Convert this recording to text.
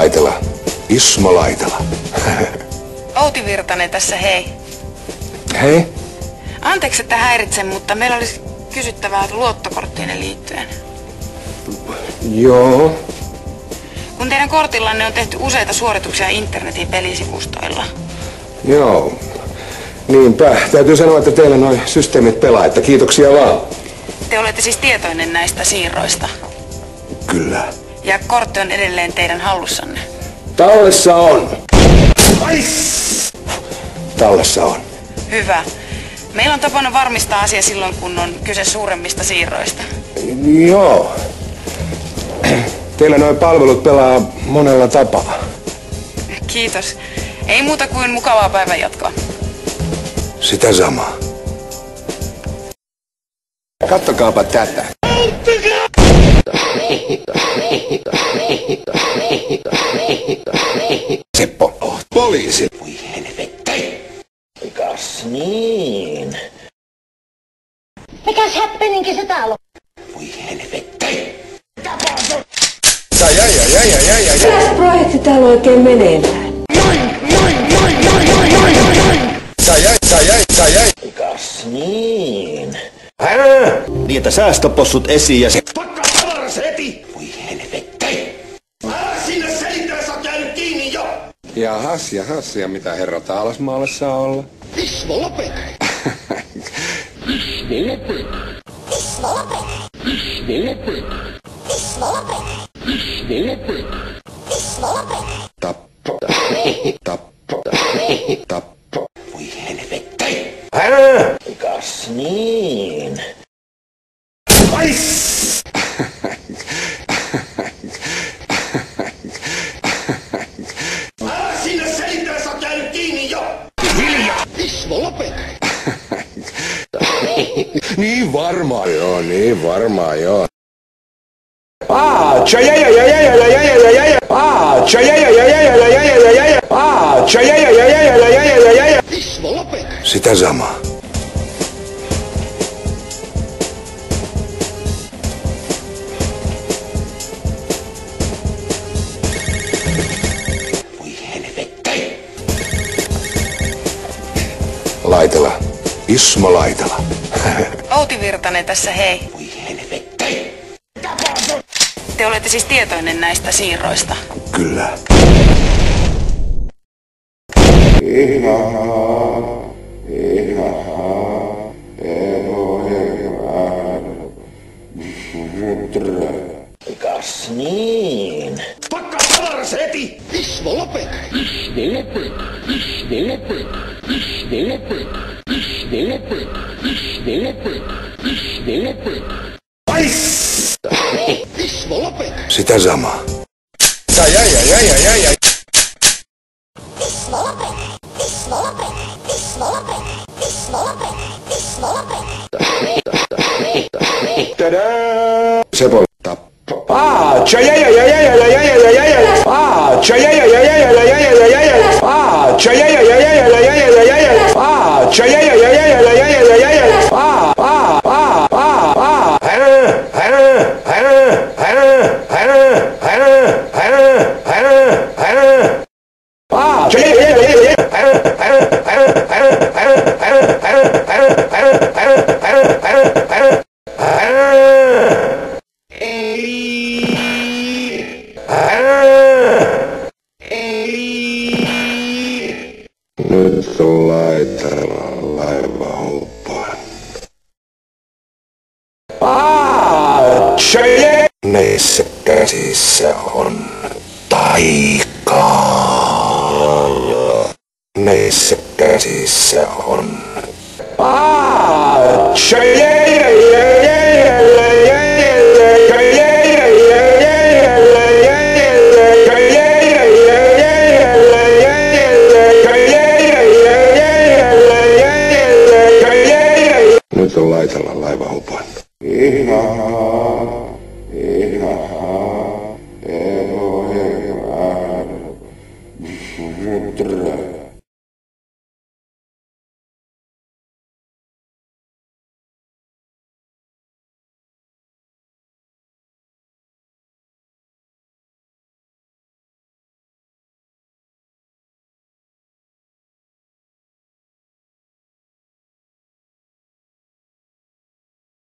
Laitela. Ismo Laitela. Outi Virtanen tässä, hei. Hei. Anteeksi, että häiritsen, mutta meillä olisi kysyttävää luottokorttiinen liittyen. Joo. Kun teidän kortillanne on tehty useita suorituksia internetin pelisivustoilla. Joo. Niinpä. Täytyy sanoa, että teillä noi systeemit pelaa, että kiitoksia vaan. Te olette siis tietoinen näistä siirroista. Kyllä. Ja kortti on edelleen teidän hallussanne. Tallessa on. Ai! Tallessa on. Hyvä. Meillä on tapana varmistaa asia silloin, kun on kyse suuremmista siirroista. Joo. Teillä nuo palvelut pelaa monella tapaa. Kiitos. Ei muuta kuin mukavaa päivänjatkoa. Sitä samaa. Kattokaapa tätä. Seppo. Poliisi. Voi helvetti. Mikäs niin? Mikäs häppeninki se täällä on? Voi helvetti. Mikäs projekti täällä oikein meneillään? Mikäs niin? Niin, että säästöpossut esiin ja se... Pakka avaras heti! Voi helvetti. Sinne selitteessä on käynyt kiinni jo! Jahas, ja mitä herra Taalasmaalle saa olla? Ismo lopeta! Ismo lopeta! Ismo lopeta! Ismo lopeta! Ismo lopeta! Ismo lopeta! Ismo lopeta! Tappo. Tappo. Tappo. Voi helvetti. Mikäs niin? Sinne selitteessä on käynyt kiinni jo! Hiljaa! Ismo lopeta! Niin varmaan joo, niin varmaan joo. Ismo lopeta! Sitä samaa. Voi helvetti! Laitela. Ismo Laitela. Outi Virtanen tässä, hei. Voi helvetti! Te olette siis tietoinen näistä siirroista. Kyllä. Mikäs niin? Pakka avaras heti! Ismo lopeta! Ismo lopeta! Ismo lopeta! Ismo lopeta! Ismo lopeta! Ismo lopeta! Ismo lopeta! Ismo lopeta! Sitä samaa. Ismo lopeta! Ismo lopeta! Ismo lopeta! Ismo lopeta! Ismo lopeta! Seppo. Tappo. Nyt on Laitela laiva huppaan. Neissä käsissä on taikaa. Neissä käsissä on nyt on Laitella laiva hupan. Ihanaa.